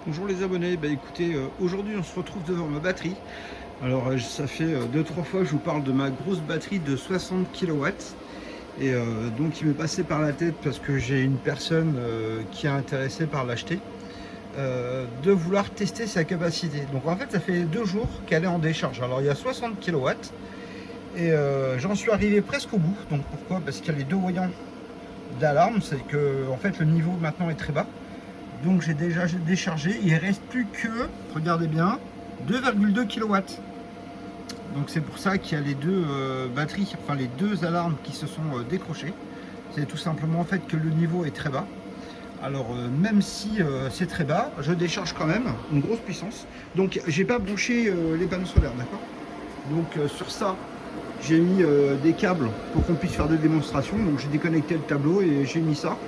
Bonjour les abonnés, écoutez, aujourd'hui on se retrouve devant ma batterie. Alors ça fait 2-3 fois que je vous parle de ma grosse batterie de 60 kW. Et donc il m'est passé par la tête, parce que j'ai une personne qui est intéressée par l'acheter, de vouloir tester sa capacité. Donc en fait ça fait 2 jours qu'elle est en décharge. Alors il y a 60 kW et j'en suis arrivé presque au bout. Donc pourquoi? Parce qu'il y a les deux voyants d'alarme, c'est que en fait le niveau maintenant est très bas. Donc j'ai déjà déchargé, il ne reste plus que, regardez bien, 2,2 kW. Donc c'est pour ça qu'il y a les deux batteries, enfin les deux alarmes qui se sont décrochées. C'est tout simplement en fait que le niveau est très bas. Alors même si c'est très bas, je décharge quand même une grosse puissance. Donc j'ai pas branché les panneaux solaires, d'accord. Donc sur ça, j'ai mis des câbles pour qu'on puisse faire des démonstrations. Donc j'ai déconnecté le tableau et j'ai mis ça.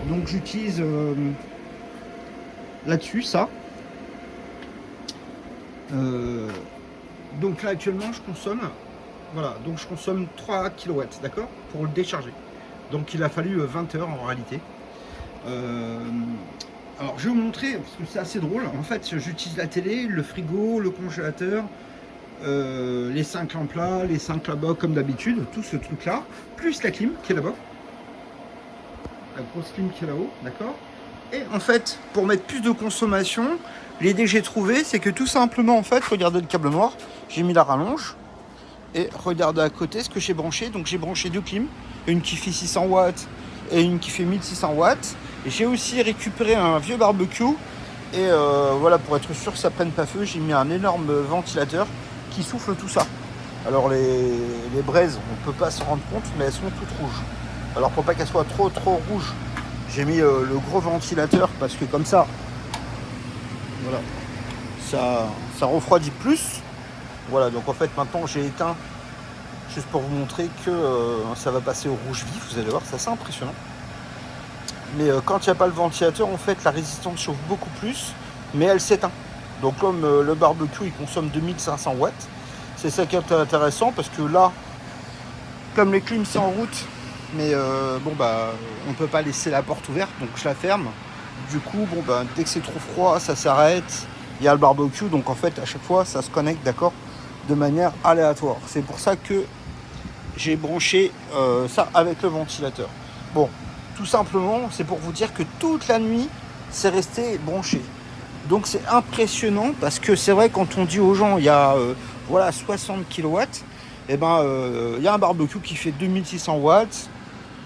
Donc j'utilise là-dessus ça. Donc là actuellement je consomme, voilà, donc je consomme 3 kW, d'accord, pour le décharger. Donc il a fallu 20 heures en réalité. Alors je vais vous montrer, parce que c'est assez drôle. En fait j'utilise la télé, le frigo, le congélateur, les 5 lampes là, les 5 là-bas comme d'habitude, tout ce truc là, plus la clim qui est là-bas, la grosse clim qui est là-haut, d'accord. Et en fait, pour mettre plus de consommation, l'idée que j'ai trouvée, c'est que tout simplement, en fait, regardez le câble noir, j'ai mis la rallonge, et regardez à côté ce que j'ai branché. Donc j'ai branché deux clims, une qui fait 600 watts et une qui fait 1600 watts. Et j'ai aussi récupéré un vieux barbecue, et voilà, pour être sûr que ça prenne pas feu, j'ai mis un énorme ventilateur qui souffle tout ça. Alors les braises, on peut pas s'en rendre compte, mais elles sont toutes rouges. Alors pour pas qu'elles soient trop rouges, j'ai mis le gros ventilateur, parce que comme ça, voilà, ça refroidit plus. Voilà, donc en fait maintenant j'ai éteint, juste pour vous montrer que ça va passer au rouge vif, vous allez voir, c'est assez impressionnant. Mais quand il n'y a pas le ventilateur, en fait la résistance chauffe beaucoup plus, mais elle s'éteint. Donc comme le barbecue il consomme 2500 watts, c'est ça qui est intéressant, parce que là, comme les clims c'est en route, mais on peut pas laisser la porte ouverte, donc je la ferme. Du coup dès que c'est trop froid, ça s'arrête. Il y a le barbecue, donc en fait à chaque fois ça se connecte, d'accord, de manière aléatoire. C'est pour ça que j'ai branché ça avec le ventilateur. Bon, tout simplement c'est pour vous dire que toute la nuit c'est resté branché. Donc c'est impressionnant, parce que c'est vrai, quand on dit aux gens il y a 60 kW, il y a un barbecue qui fait 2600 watts,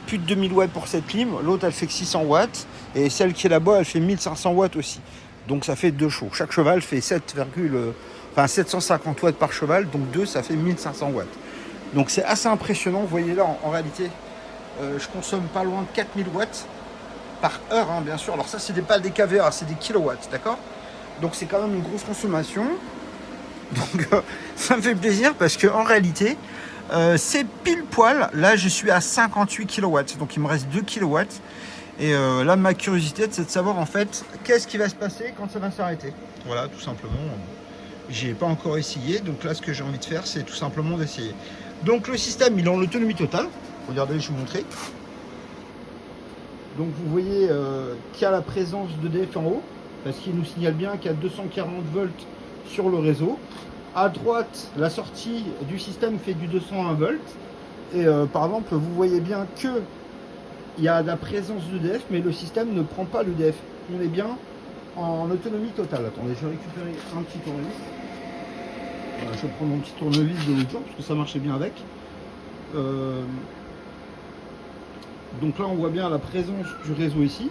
plus de 2000 watts pour cette clim, l'autre elle fait que 600 watts, et celle qui est là-bas elle fait 1500 watts aussi. Donc ça fait deux chauds. Chaque cheval fait 750 watts par cheval, donc 2 ça fait 1500 watts. Donc c'est assez impressionnant. Vous voyez là, en réalité, je consomme pas loin de 4000 watts par heure, hein, bien sûr. Alors ça c'est pas des kVA, c'est des kilowatts, d'accord. Donc c'est quand même une grosse consommation. Donc ça me fait plaisir, parce que en réalité, c'est pile poil. Là je suis à 58 kW, donc il me reste 2 kW. Et là ma curiosité c'est de savoir en fait qu'est-ce qui va se passer quand ça va s'arrêter. Voilà, tout simplement. J'ai pas encore essayé, donc là ce que j'ai envie de faire c'est tout simplement d'essayer. Donc le système il est en autonomie totale. Regardez, je vais vous montrer. Donc vous voyez qu'il y a la présence d'EDF en haut, parce qu'il nous signale bien qu'il y a 240 volts sur le réseau. À droite, la sortie du système fait du 220 volts. Et par exemple, vous voyez bien que il y a la présence d'EDF, mais le système ne prend pas l'EDF. On est bien en autonomie totale. Attendez, je vais récupérer un petit tournevis. Voilà, je vais prendre mon petit tournevis de l'autre jour, parce que ça marchait bien avec. Donc là, on voit bien la présence du réseau ici.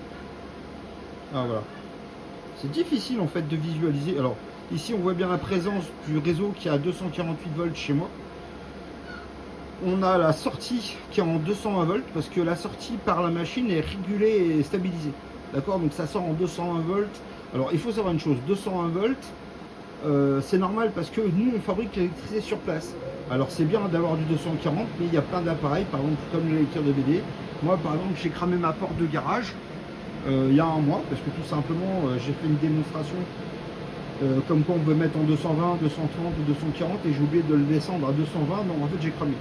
Ah voilà. C'est difficile en fait de visualiser. Alors ici, on voit bien la présence du réseau qui est à 248 volts chez moi. On a la sortie qui est en 220 volts, parce que la sortie par la machine est régulée et stabilisée. D'accord, donc ça sort en 220 volts. Alors il faut savoir une chose, 220 volts, c'est normal, parce que nous on fabrique l'électricité sur place. Alors c'est bien d'avoir du 240, mais il y a plein d'appareils, par exemple comme le lecteur de BD. Moi par exemple j'ai cramé ma porte de garage il y a un mois, parce que tout simplement j'ai fait une démonstration comme quoi on peut mettre en 220, 230 ou 240, et j'ai oublié de le descendre à 220, donc en fait j'ai cramé.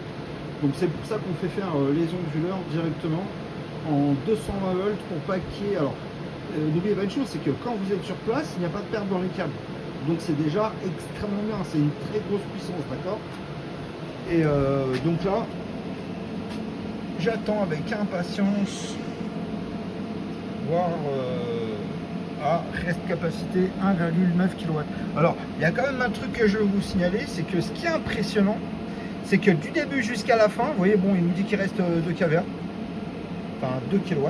Donc c'est pour ça qu'on fait faire les onduleurs directement en 220 volts, pour pas qu'il y ait... Alors n'oubliez pas une chose, c'est que quand vous êtes sur place, il n'y a pas de perte dans les câbles. Donc c'est déjà extrêmement bien, c'est une très grosse puissance, d'accord. Et donc là, j'attends avec impatience voir reste capacité 1,9 kW. Alors, il y a quand même un truc que je veux vous signaler, c'est que ce qui est impressionnant, c'est que du début jusqu'à la fin, vous voyez, bon, il nous dit qu'il reste 2 kVA, enfin 2 kW,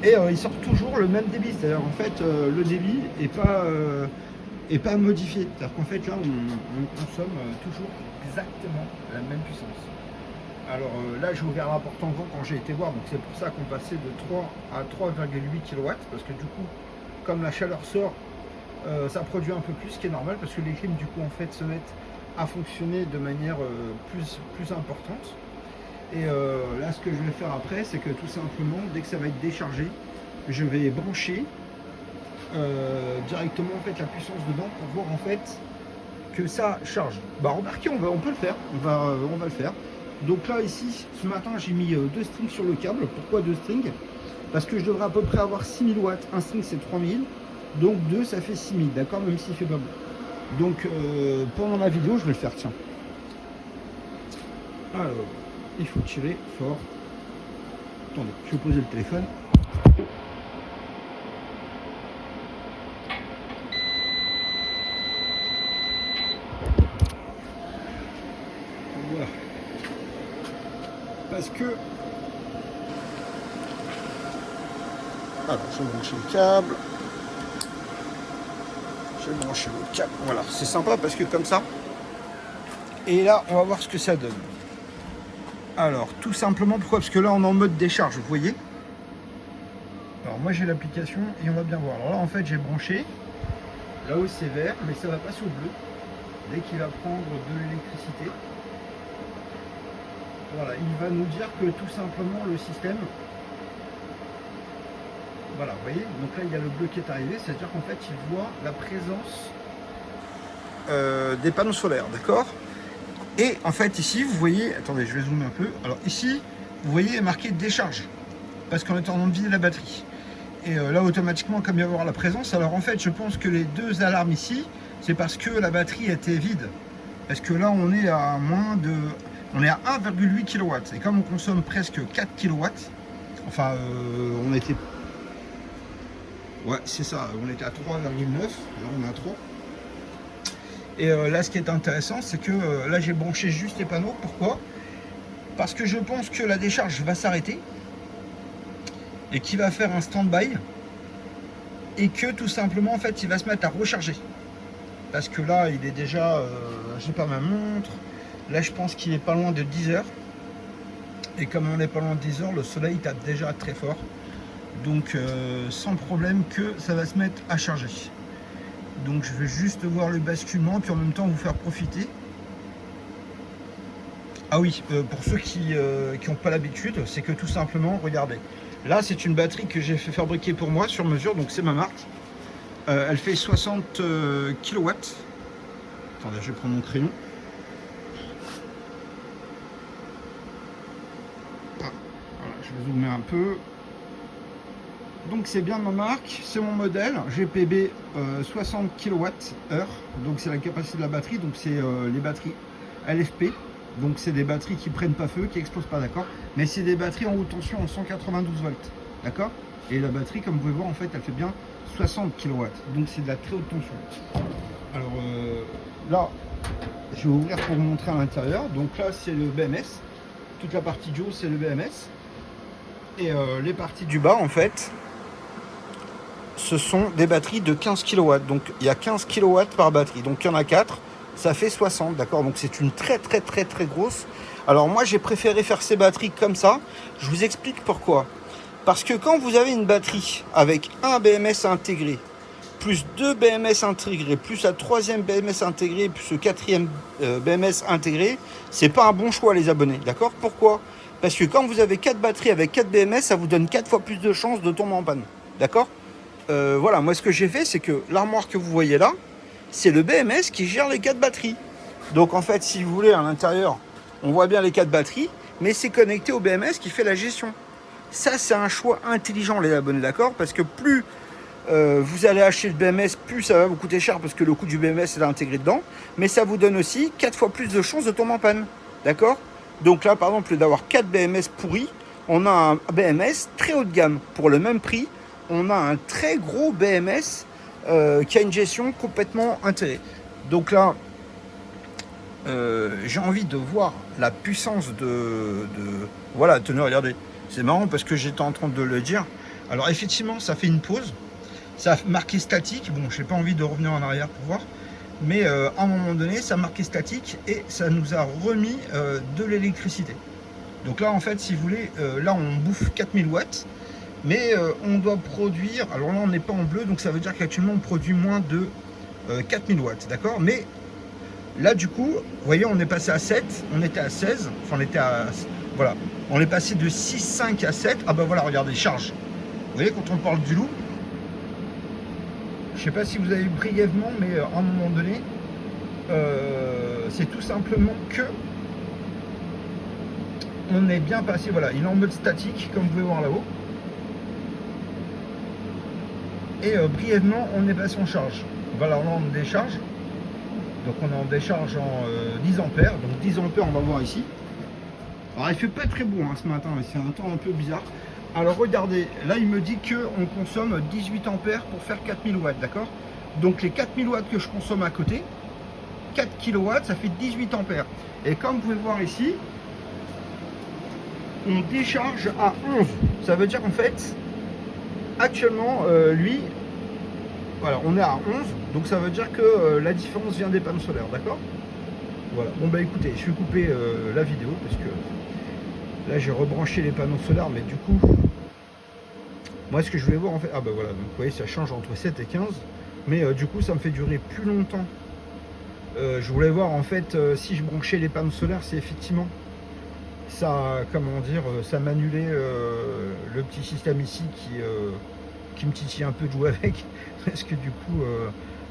et il sort toujours le même débit, c'est-à-dire en fait le débit est pas modifié, c'est-à-dire qu'en fait là on consomme toujours exactement la même puissance. Alors là j'ai ouvert la porte en grand quand j'ai été voir, donc c'est pour ça qu'on passait de 3 à 3,8 kW, parce que du coup comme la chaleur sort, ça produit un peu plus, ce qui est normal, parce que les clims du coup en fait se mettent à fonctionner de manière plus importante. Et là, ce que je vais faire après, c'est que tout simplement, dès que ça va être déchargé, je vais brancher directement en fait la puissance dedans pour voir en fait que ça charge. Bah remarquez, on peut le faire, on va le faire. Donc là ici, ce matin, j'ai mis 2 strings sur le câble. Pourquoi 2 strings? Parce que je devrais à peu près avoir 6000 watts. Un string c'est 3000, donc 2 ça fait 6000, d'accord, même s'il fait pas bon. Donc pendant la vidéo, je vais le faire, tiens. Alors, il faut tirer fort. Attendez, je vais poser le téléphone. Voilà. Parce que... Alors, je vais brancher le câble. Je vais brancher le câble. Voilà, c'est sympa parce que comme ça. Et là, on va voir ce que ça donne. Alors, tout simplement, pourquoi? Parce que là, on est en mode décharge, vous voyez. Alors, moi, j'ai l'application et on va bien voir. Alors là, en fait, j'ai branché. Là-haut, c'est vert, mais ça va passer au bleu. Dès qu'il va prendre de l'électricité. Voilà, il va nous dire que tout simplement, le système... Voilà, vous voyez. Donc là, il y a le bleu qui est arrivé. C'est-à-dire qu'en fait, il voit la présence des panneaux solaires, d'accord? Et en fait ici vous voyez, attendez je vais zoomer un peu, alors ici vous voyez marqué décharge, parce qu'on est en train de vider la batterie. Et là automatiquement comme il va y avoir la présence, alors en fait je pense que les 2 alarmes ici, c'est parce que la batterie était vide. Parce que là on est à on est à 1,8 kW. Et comme on consomme presque 4 kW, enfin on était... Ouais c'est ça, on était à 3,9, là on est à 3. Et là, ce qui est intéressant, c'est que là, j'ai branché juste les panneaux. Pourquoi? Parce que je pense que la décharge va s'arrêter et qu'il va faire un stand-by et que tout simplement, en fait, il va se mettre à recharger. Parce que là, il est déjà, j'ai pas ma montre. Là, je pense qu'il est pas loin de 10 heures. Et comme on n'est pas loin de 10 heures, le soleil tape déjà très fort. Donc, sans problème que ça va se mettre à charger. Donc je vais juste voir le basculement, puis en même temps vous faire profiter. Ah oui, pour ceux qui n'ont pas l'habitude, c'est que tout simplement, regardez. Là c'est une batterie que j'ai fait fabriquer pour moi sur mesure, donc c'est ma marque. Elle fait 60 kW. Attendez, je vais prendre mon crayon. Voilà, je vais zoomer un peu. Donc c'est bien ma marque, c'est mon modèle, GPB 60 kWh, donc c'est la capacité de la batterie, donc c'est les batteries LFP, donc c'est des batteries qui prennent pas feu, qui explosent pas, d'accord, mais c'est des batteries en haute tension en 192 volts, d'accord, et la batterie comme vous pouvez voir en fait elle fait bien 60 kW, donc c'est de la très haute tension. Alors là, je vais ouvrir pour vous montrer à l'intérieur, donc là c'est le BMS, toute la partie du haut c'est le BMS, et les parties du bas en fait, ce sont des batteries de 15 kW. Donc il y a 15 kW par batterie. Donc il y en a 4, ça fait 60, d'accord. Donc c'est une très grosse. Alors moi j'ai préféré faire ces batteries comme ça. Je vous explique pourquoi. Parce que quand vous avez une batterie avec un BMS intégré, plus 2 BMS intégrés, plus la 3e BMS intégrée, plus le 4e BMS intégré, c'est pas un bon choix les abonnés, d'accord. Pourquoi? Parce que quand vous avez 4 batteries avec 4 BMS, ça vous donne 4 fois plus de chances de tomber en panne, d'accord. Voilà, moi ce que j'ai fait, c'est que l'armoire que vous voyez là, c'est le BMS qui gère les 4 batteries. Donc en fait, si vous voulez, à l'intérieur, on voit bien les 4 batteries, mais c'est connecté au BMS qui fait la gestion. Ça, c'est un choix intelligent, les abonnés, d'accord? Parce que plus vous allez acheter le BMS, plus ça va vous coûter cher parce que le coût du BMS est intégré dedans. Mais ça vous donne aussi 4 fois plus de chances de tomber en panne, d'accord? Donc là, par exemple, d'avoir 4 BMS pourris, on a un BMS très haut de gamme. Pour le même prix, on a un très gros BMS qui a une gestion complètement intégrée. Donc là, j'ai envie de voir la puissance voilà, tenez, regardez. C'est marrant parce que j'étais en train de le dire. Alors effectivement, ça fait une pause. Ça a marqué statique. Bon, j'ai pas envie de revenir en arrière pour voir. Mais à un moment donné, ça a marqué statique et ça nous a remis de l'électricité. Donc là, en fait, si vous voulez, là, on bouffe 4000 watts. Mais on doit produire... Alors là, on n'est pas en bleu, donc ça veut dire qu'actuellement, on produit moins de 4000 watts. D'accord? Mais là, du coup, vous voyez, on est passé à 7. On était à 16. Enfin, on était à... Voilà. On est passé de 6,5 à 7. Ah ben voilà, regardez, charge. Vous voyez, quand on parle du loup, je sais pas si vous avez vu brièvement, mais à un moment donné, c'est tout simplement que on est bien passé, voilà, il est en mode statique, comme vous pouvez voir là-haut. Et brièvement, on est passé en charge. Voilà, là on décharge. Donc on est en décharge en 10 ampères. Donc 10 ampères, on va voir ici. Alors il fait pas très beau ce matin, mais c'est un temps un peu bizarre. Alors regardez, là il me dit qu'on consomme 18 ampères pour faire 4000 watts, d'accord? Donc les 4000 watts que je consomme à côté, 4 kW, ça fait 18 ampères. Et comme vous pouvez voir ici, on décharge à 11. Ça veut dire qu'en fait, actuellement, lui, voilà, on est à 11. Donc ça veut dire que la différence vient des panneaux solaires, d'accord? Voilà. Bon bah écoutez, je vais couper la vidéo parce que là j'ai rebranché les panneaux solaires, mais du coup, moi ce que je voulais voir en fait, ah bah voilà, donc vous voyez ça change entre 7 et 15, mais du coup ça me fait durer plus longtemps. Je voulais voir en fait si je branchais les panneaux solaires, c'est effectivement ça, comment dire, ça m'annulait le petit système ici qui me titille un peu de jouer avec, parce que du coup,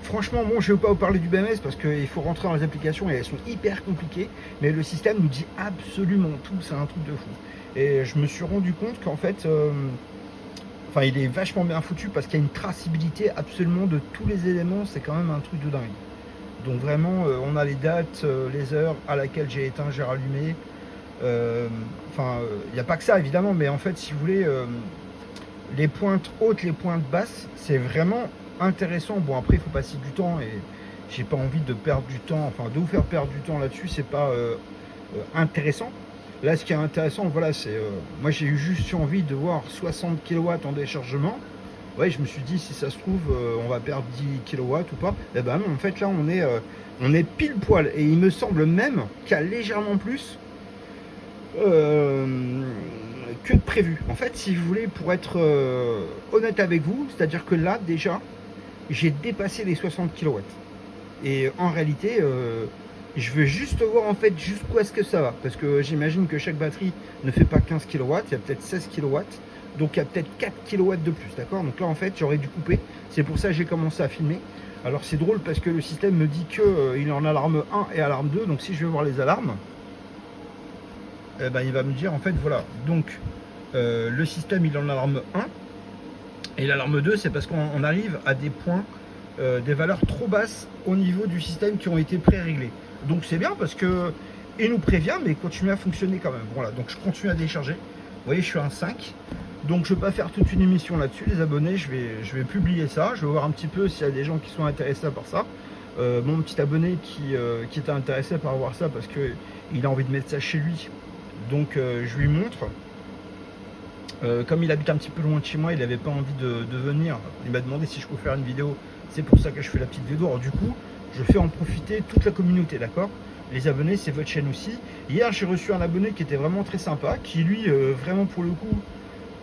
franchement, bon, je ne vais pas vous parler du BMS parce qu'il faut rentrer dans les applications et elles sont hyper compliquées, mais le système nous dit absolument tout, c'est un truc de fou. Et je me suis rendu compte qu'en fait, enfin, il est vachement bien foutu parce qu'il y a une traçabilité absolument de tous les éléments, c'est quand même un truc de dingue. Donc vraiment, on a les dates, les heures à laquelle j'ai éteint, j'ai rallumé. Enfin, il n'y a pas que ça évidemment, mais en fait, si vous voulez, les pointes hautes, les pointes basses, c'est vraiment intéressant. Bon, après, il faut passer du temps et j'ai pas envie de perdre du temps, enfin, de vous faire perdre du temps là-dessus, c'est pas intéressant. Là, ce qui est intéressant, voilà, c'est moi, j'ai eu juste envie de voir 60 kW en déchargement. Ouais, je me suis dit, si ça se trouve, on va perdre 10 kW ou pas. Et ben non, en fait, là, on est pile poil. Et il me semble même qu'il y a légèrement plus que de prévu. En fait, si vous voulez, pour être honnête avec vous, c'est-à-dire que là, déjà, j'ai dépassé les 60 kW. Et en réalité, je veux juste voir en fait jusqu'où est-ce que ça va. Parce que j'imagine que chaque batterie ne fait pas 15 kW, il y a peut-être 16 kW. Donc il y a peut-être 4 kW de plus, d'accord? Donc là, en fait, j'aurais dû couper. C'est pour ça que j'ai commencé à filmer. Alors c'est drôle parce que le système me dit qu'il est en alarme 1 et alarme 2. Donc si je vais voir les alarmes, eh ben, il va me dire en fait voilà. Donc le système il est en alarme 1. Et l'alarme 2, c'est parce qu'on arrive à des points, des valeurs trop basses au niveau du système qui ont été pré-réglées. Donc c'est bien parce que il nous prévient, mais il continue à fonctionner quand même. Voilà, donc je continue à décharger. Vous voyez, je suis à un 5. Donc je ne vais pas faire toute une émission là-dessus, les abonnés. Je vais publier ça. Je vais voir un petit peu s'il y a des gens qui sont intéressés par ça. Mon petit abonné qui était intéressé par voir ça parce qu'il a envie de mettre ça chez lui. Donc je lui montre. Comme il habite un petit peu loin de chez moi, il n'avait pas envie de venir. Il m'a demandé si je pouvais faire une vidéo. C'est pour ça que je fais la petite vidéo. Alors du coup, je fais en profiter toute la communauté, d'accord? Les abonnés, c'est votre chaîne aussi. Hier, j'ai reçu un abonné qui était vraiment très sympa, qui lui, vraiment pour le coup,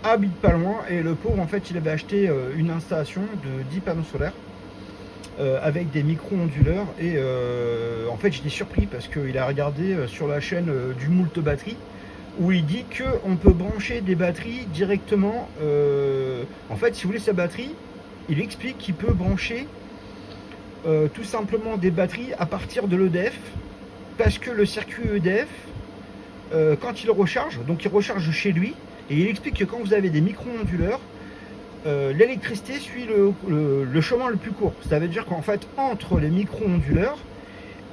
habite pas loin. Et le pauvre, en fait, il avait acheté une installation de 10 panneaux solaires avec des micro-onduleurs. Et en fait, j'étais surpris parce qu'il a regardé sur la chaîne du Moult Batterie, où il dit qu'on peut brancher des batteries directement. En fait, si vous voulez sa batterie, il explique qu'il peut brancher tout simplement des batteries à partir de l'EDF, parce que le circuit EDF, quand il recharge, donc il recharge chez lui, Et il explique que quand vous avez des micro-onduleurs, l'électricité suit le chemin le plus court. Ça veut dire qu'en fait, entre les micro-onduleurs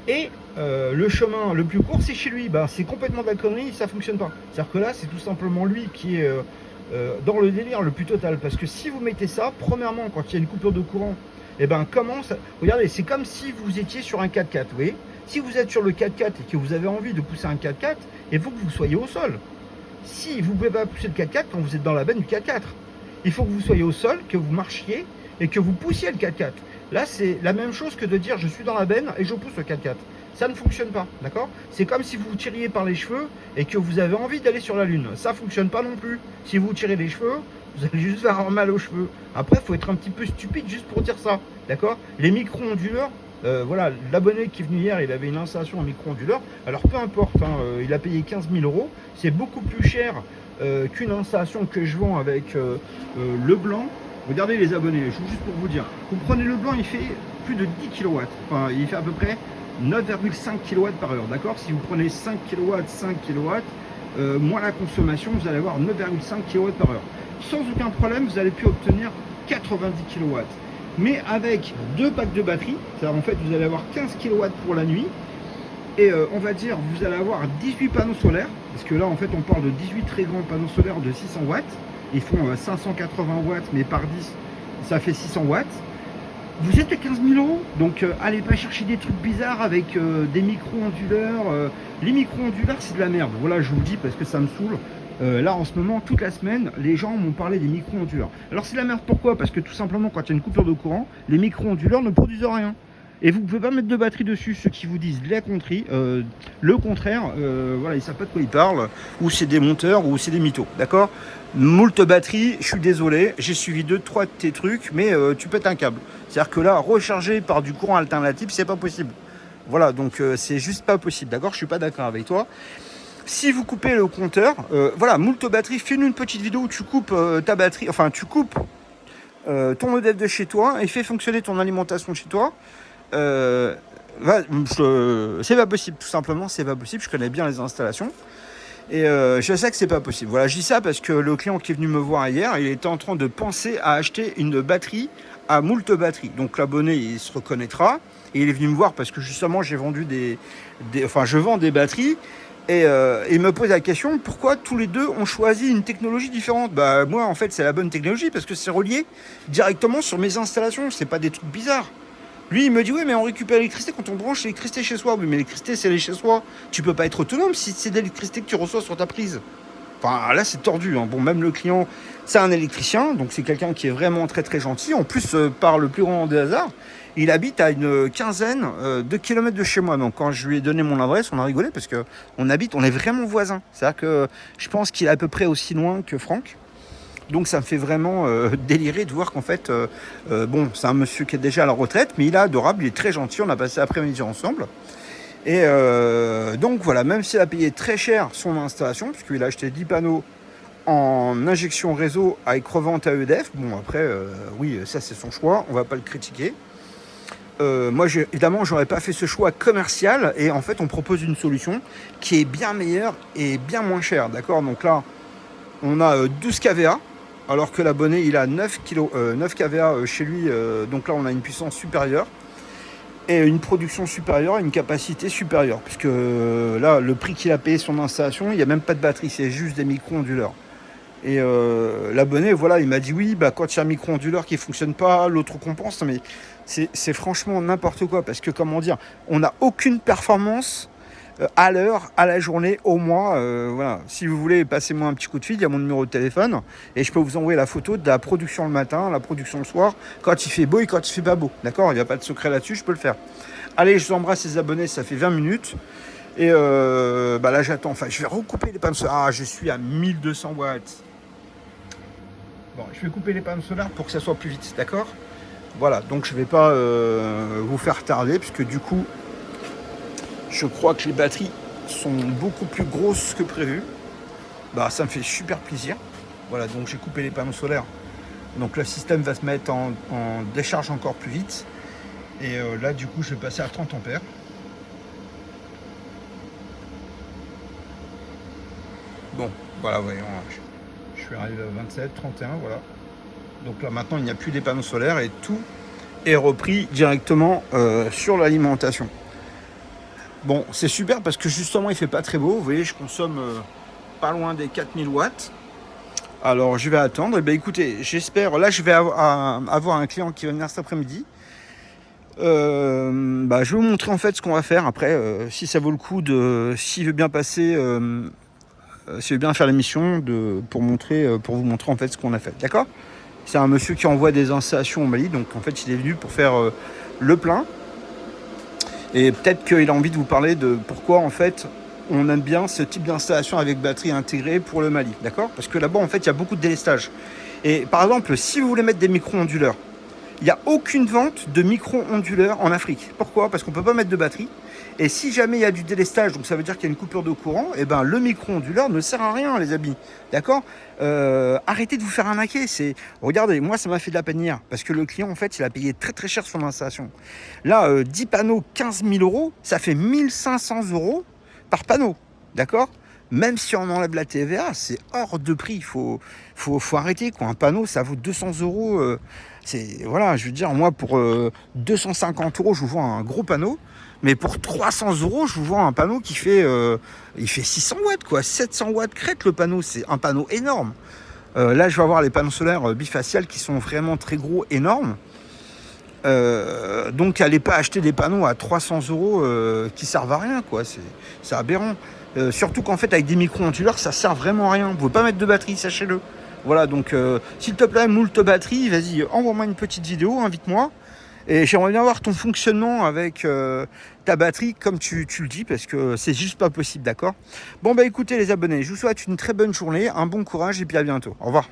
et le chemin le plus court, c'est chez lui. Ben, c'est complètement de la connerie, ça fonctionne pas. C'est-à-dire que là, c'est tout simplement lui qui est dans le délire le plus total. Parce que si vous mettez ça, premièrement, quand il y a une coupure de courant, et ben comment ça... Regardez, c'est comme si vous étiez sur un 4x4, vous voyez. Si vous êtes sur le 4x4 et que vous avez envie de pousser un 4x4, il faut que vous soyez au sol. Si vous ne pouvez pas pousser le 4x4 quand vous êtes dans la benne du 4x4, il faut que vous soyez au sol, que vous marchiez et que vous poussiez le 4x4. Là, c'est la même chose que de dire je suis dans la benne et je pousse le 4x4. Ça ne fonctionne pas, d'accord? C'est comme si vous vous tiriez par les cheveux et que vous avez envie d'aller sur la Lune. Ça ne fonctionne pas non plus. Si vous tirez les cheveux, vous allez juste avoir mal aux cheveux. Après, il faut être un petit peu stupide juste pour dire ça, d'accord? Les micro-onduleurs, voilà, l'abonné qui est venu hier, il avait une installation en micro-onduleur. Alors peu importe, hein, il a payé 15 000 €. C'est beaucoup plus cher qu'une installation que je vends avec Leblanc. Regardez les abonnés, juste pour vous dire. Vous prenez Leblanc, il fait plus de 10 kW. Enfin, il fait à peu près 9,5 kW par heure, d'accord? Si vous prenez 5 kW, 5 kW, moins la consommation, vous allez avoir 9,5 kW par heure. Sans aucun problème, vous allez pu obtenir 90 kW. Mais avec 2 packs de batterie, c'est-à-dire en fait, vous allez avoir 15 kW pour la nuit. Et on va dire, vous allez avoir 18 panneaux solaires. Parce que là, en fait, on parle de 18 très grands panneaux solaires de 600 watts. Ils font 580 watts, mais par 10, ça fait 600 watts. Vous êtes à 15 000 €, donc allez pas chercher des trucs bizarres avec des micro-onduleurs. Les micro-onduleurs, c'est de la merde. Voilà, je vous le dis parce que ça me saoule. Là, en ce moment, toute la semaine, les gens m'ont parlé des micro-onduleurs. Alors, c'est de la merde, pourquoi? Parce que tout simplement, quand il y a une coupure de courant, les micro-onduleurs ne produisent rien. Et vous ne pouvez pas mettre de batterie dessus. Ceux qui vous disent le contraire, voilà, ils ne savent pas de quoi ils parlent, ou c'est des monteurs, ou c'est des mythos, d'accord? Moult batterie, je suis désolé, j'ai suivi 2-3 de tes trucs, mais tu pètes un câble. C'est-à-dire que là, recharger par du courant alternatif, c'est pas possible. Voilà, donc c'est juste pas possible, d'accord? Je suis pas d'accord avec toi. Si vous coupez le compteur, voilà, moult batterie, fais-nous une petite vidéo où tu coupes ta batterie, enfin tu coupes ton modèle de chez toi et fais fonctionner ton alimentation de chez toi. C'est pas possible, tout simplement, c'est pas possible. Je connais bien les installations et je sais que c'est pas possible. Voilà, je dis ça parce que le client qui est venu me voir hier, il était en train de penser à acheter une batterie à moult batteries. Donc l'abonné, il se reconnaîtra et il est venu me voir parce que justement j'ai vendu je vends des batteries. Et il me pose la question, pourquoi tous les deux ont choisi une technologie différente? Bah moi en fait c'est la bonne technologie parce que c'est relié directement sur mes installations, c'est pas des trucs bizarres. Lui il me dit oui mais on récupère l'électricité quand on branche l'électricité chez soi. Oui mais l'électricité c'est chez soi, tu peux pas être autonome si c'est de l'électricité que tu reçois sur ta prise. Enfin là c'est tordu, hein. Bon même le client c'est un électricien, donc c'est quelqu'un qui est vraiment très très gentil, en plus par le plus grand des hasards. Il habite à une quinzaine de kilomètres de chez moi. Donc quand je lui ai donné mon adresse, on a rigolé parce que on est vraiment voisins. C'est-à-dire que je pense qu'il est à peu près aussi loin que Franck. Donc ça me fait vraiment délirer de voir qu'en fait, bon, c'est un monsieur qui est déjà à la retraite, mais il est adorable, il est très gentil. On a passé l'après-midi ensemble. Et donc voilà, même s'il a payé très cher son installation, puisqu'il a acheté 10 panneaux en injection réseau avec revente à EDF. Bon après, oui, ça c'est son choix, on va pas le critiquer. Moi, évidemment, j'aurais pas fait ce choix commercial et en fait, on propose une solution qui est bien meilleure et bien moins chère, d'accord? Donc là, on a 12 kVA, alors que l'abonné, il a 9 kVA chez lui, donc là, on a une puissance supérieure et une production supérieure et une capacité supérieure, puisque là, le prix qu'il a payé son installation, il n'y a même pas de batterie, c'est juste des micro-onduleurs. Et l'abonné, voilà, il m'a dit oui, bah, quand il y a un micro-onduleur qui ne fonctionne pas, l'autre compense. Mais c'est franchement n'importe quoi. Parce que, comment dire, on n'a aucune performance à l'heure, à la journée, au mois. Voilà. Si vous voulez, passez-moi un petit coup de fil, il y a mon numéro de téléphone. Et je peux vous envoyer la photo de la production le matin, la production le soir, quand il fait beau et quand il fait pas beau. D'accord? Il n'y a pas de secret là-dessus, je peux le faire. Allez, je vous embrasse les abonnés, ça fait 20 minutes. Et bah là, j'attends. Enfin, je vais recouper les panneaux solaires. Ah, je suis à 1200 watts. Bon, je vais couper les panneaux solaires pour que ça soit plus vite, d'accord? Voilà, donc je ne vais pas vous faire tarder, puisque du coup, je crois que les batteries sont beaucoup plus grosses que prévu. Bah, ça me fait super plaisir. Voilà, donc j'ai coupé les panneaux solaires. Donc le système va se mettre en décharge encore plus vite. Et là, du coup, je vais passer à 30 ampères. Bon, voilà, voyons. Je suis arrivé à 27, 31, voilà. Donc là maintenant il n'y a plus des panneaux solaires et tout est repris directement sur l'alimentation. Bon, c'est super parce que justement il fait pas très beau. Vous voyez, je consomme pas loin des 4000 watts. Alors je vais attendre. Et bien écoutez, j'espère. Là je vais avoir un client qui va venir cet après-midi. Je vais vous montrer en fait ce qu'on va faire après, si ça vaut le coup de, s'il veut bien passer, s'il veut bien faire l'émission pour vous montrer en fait ce qu'on a fait. D'accord? C'est un monsieur qui envoie des installations au Mali, donc en fait il est venu pour faire le plein. Et peut-être qu'il a envie de vous parler de pourquoi en fait on aime bien ce type d'installation avec batterie intégrée pour le Mali, d'accord? Parce que là-bas en fait il y a beaucoup de délestage. Et par exemple, si vous voulez mettre des micro-onduleurs, il n'y a aucune vente de micro-onduleurs en Afrique. Pourquoi? Parce qu'on ne peut pas mettre de batterie. Et si jamais il y a du délestage, donc ça veut dire qu'il y a une coupure de courant, et ben le micro-onduleur ne sert à rien, les amis. D'accord? Arrêtez de vous faire arnaquer. Regardez, moi ça m'a fait de la peine hier, parce que le client en fait il a payé très très cher son installation. Là, 10 panneaux, 15 000 euros, ça fait 1500 euros par panneau. D'accord? Même si on enlève la TVA, c'est hors de prix. Faut arrêter, quoi. Un panneau, ça vaut 200 euros. Voilà, je veux dire, moi, pour 250 euros, je vous vends un gros panneau. Mais pour 300 euros, je vous vends un panneau qui fait, il fait 600 watts, quoi. 700 watts crête, le panneau. C'est un panneau énorme. Là, je vais avoir les panneaux solaires bifaciales qui sont vraiment très gros, énormes. Donc, allez pas acheter des panneaux à 300 euros qui servent à rien, quoi. C'est aberrant. Surtout qu'en fait, avec des micro-onduleurs, ça sert vraiment à rien. Vous ne pouvez pas mettre de batterie, sachez-le. Voilà, donc s'il te plaît, moult batterie, vas-y, envoie-moi une petite vidéo, invite-moi. Et j'aimerais bien voir ton fonctionnement avec ta batterie, comme tu le dis, parce que c'est juste pas possible, d'accord? Bon, bah écoutez les abonnés, je vous souhaite une très bonne journée, un bon courage et puis à bientôt. Au revoir.